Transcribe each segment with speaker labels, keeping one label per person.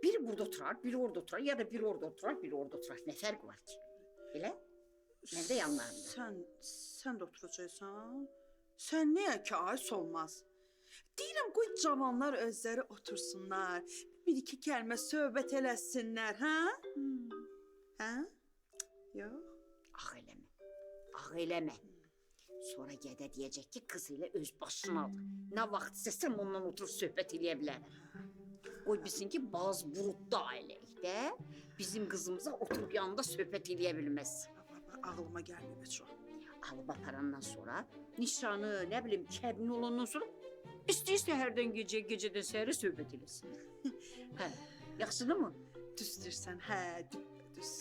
Speaker 1: biri burada oturar, biri orada oturar ya da biri orada oturar, biri orada oturar. Ne fark var ki? Elə? Mən də yanlarında.
Speaker 2: Sən də oturacaqsan? Sən niyə ki, Aysu olmaz? Deyirəm, qoy cavanlar özləri otursunlar. Bir-iki kəlmə söhbət eləsinlər, hə? Hə? Yox.
Speaker 1: Ağ eləmə, ağ eləmə. Sonra gədə deyəcək ki, qız ilə öz başınadır. Nə vaxt istəsəm ondan oturub söhbət eləyə bilərəm. Qoy bilsin ki, baz burudda ailəyik də, bizim qızımıza oturub yanında söhbət eləyə bilməz.
Speaker 2: Ağlıma gəlməyib heç o.
Speaker 1: Alıb aparandan sonra, nişanı, nə bilim, kəbini olandan sonra istəyirsə hərdən gecə, gecədən səhərə söhbət eləsin. Hə, yaxşıdır mı?
Speaker 2: Düz deyirsən, hə, düz.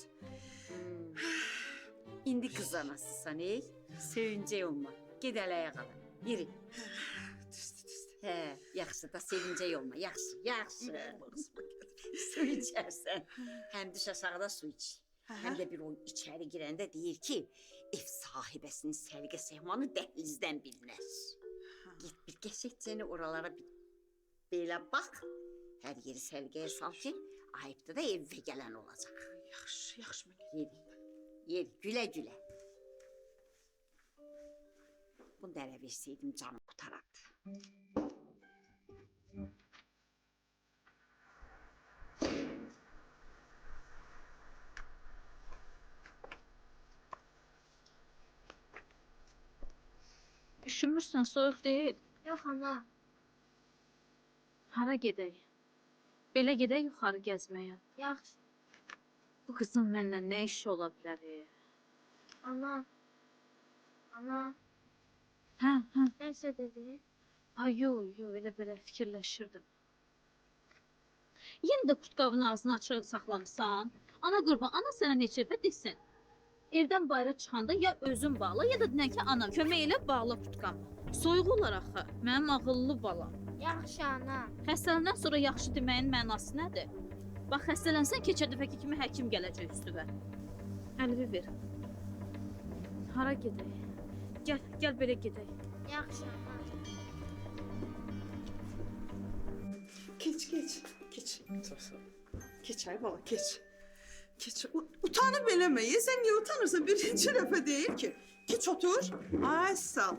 Speaker 1: İndi qız anasısan, ey? Söyüncək olma. Ged əl-ayağa qala. Yeri.
Speaker 2: Düzdür.
Speaker 1: Hə, yaxşı da sevincək olma. Yaxşı. Su içərsən. Həm düş aşağıda su iç. Həm də bir o içəri girəndə deyir ki, ev sahibəsinin səliqə səhmanı dəhlizdən bilinər. Git bir qəşəngcəni oralara bir belə bax. Hər yeri səliqəyə sal ki, ayıbda da evə gələn olacaq.
Speaker 2: Yaxşı.
Speaker 1: Yeri, gülə-gülə. Bunu da ələ versəydim canım qutarardı.
Speaker 3: Üşümürsən, soyuq deyil.
Speaker 4: Yox, ana.
Speaker 3: Hara gedək? Belə gedək yuxarı gəzməyə.
Speaker 4: Yaxşı.
Speaker 3: Bu qızın mənlə nə işi ola bilər?
Speaker 4: Ana. Ana.
Speaker 3: Hə.
Speaker 4: Neyse dedi.
Speaker 3: Ay, yox, elə belə fikirləşirdim. Yenə də kurtkavın ağzını açıq saxlamısan. Ana qurban, ana sənə neçə dəfə desin. Evdən bayıra çıxanda ya özün bağla, ya da dinən ki, ana kömək elə bağla kurtkamı. Soyuq olar axı, mənim ağıllı balam.
Speaker 4: Yaxşı, ana.
Speaker 3: Xəstələndən sonra yaxşı deməyin mənası nədir? Bax, xəstələnsən, keçən dəfəki kimi həkim gələcək üstüvə. Əlvi ver. Hara gedək? Gəl belə gedək.
Speaker 4: Yaxşı, ana.
Speaker 2: Keç.
Speaker 5: Çox sağ ol.
Speaker 2: Keç ay bala, keç. Utanıb eləmə, sən niyə utanırsan? Birinci dəfə deyil ki. Keç otur. Ay sağ ol.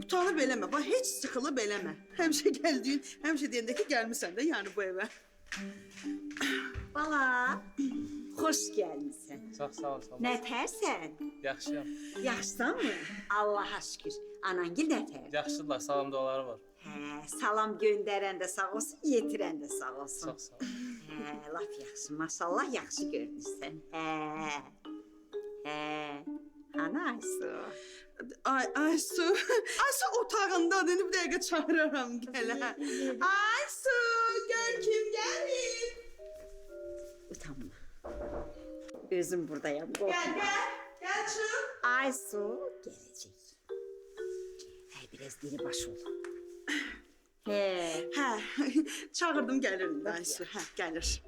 Speaker 2: Utanıb eləmə, bax heç sıxılıb eləmə. Həmişə gəldiyin, həmişə deyəndə ki, gəlmisən də yəni bu evə.
Speaker 1: Bala, xoş gəlmisən.
Speaker 5: Çox sağ ol.
Speaker 1: Nətərsən?
Speaker 5: Yaxşıyam.
Speaker 1: Yaxşısan mı? Allaha şükür. Anangil nətər?
Speaker 5: Yaxşıdırlar, salam duaları var.
Speaker 1: Hə, salam göndərən də sağ olsun, yetirən də sağ olsun.
Speaker 5: Çox sağ ol.
Speaker 1: Hə, laf yaxşı, maşallah yaxşı görünürsən. Hə. Ana Aysu.
Speaker 2: Aysu otağındadır, indi bir dəqiqə çağıraram gələ. Aysu, gör kim gəlir.
Speaker 1: Utanma. Özüm buradayam.
Speaker 2: Gəl çıx.
Speaker 1: Aysu gələcək. Hə, biraz diri baş ol.
Speaker 2: Hə, çağırdım gəlir indi Aysu, hə, gəlir.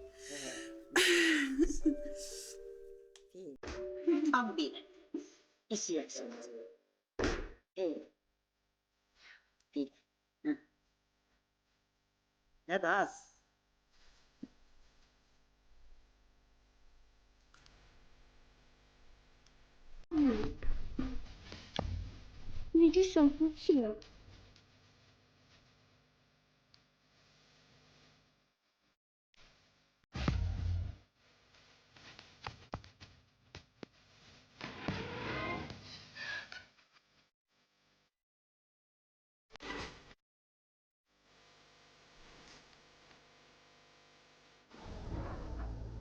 Speaker 1: Aferin. İşi yaxşıdır. Bir. Ne de az.
Speaker 4: Ne diyorsun? Nasıl?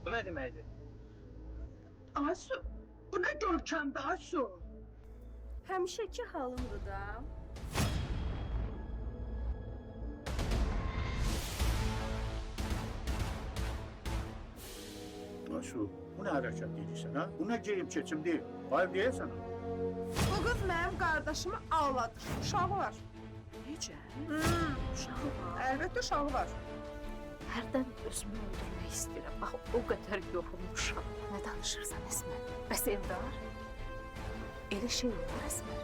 Speaker 5: Bu nə deməkdir?
Speaker 2: Aysu, bu nə görkəmdir Aysu?
Speaker 6: Həmişəki halımdır da.
Speaker 7: Aysu, bu nə hərəkət edirsən, ha? Bu nə geyim keçim deyil. Hayır deyəsən.
Speaker 6: Bu qız mənim qardaşımı ağladır. Uşağı var.
Speaker 3: Necə?
Speaker 6: Uşağı var. Əlbəttə uşağı var.
Speaker 3: Hərdən özümü öldürmək istəyirəm. Bax, o qədər yorulmuşam. Nə danışırsan Əsmər? Bəs evdar? Elə şey olur Əsmər.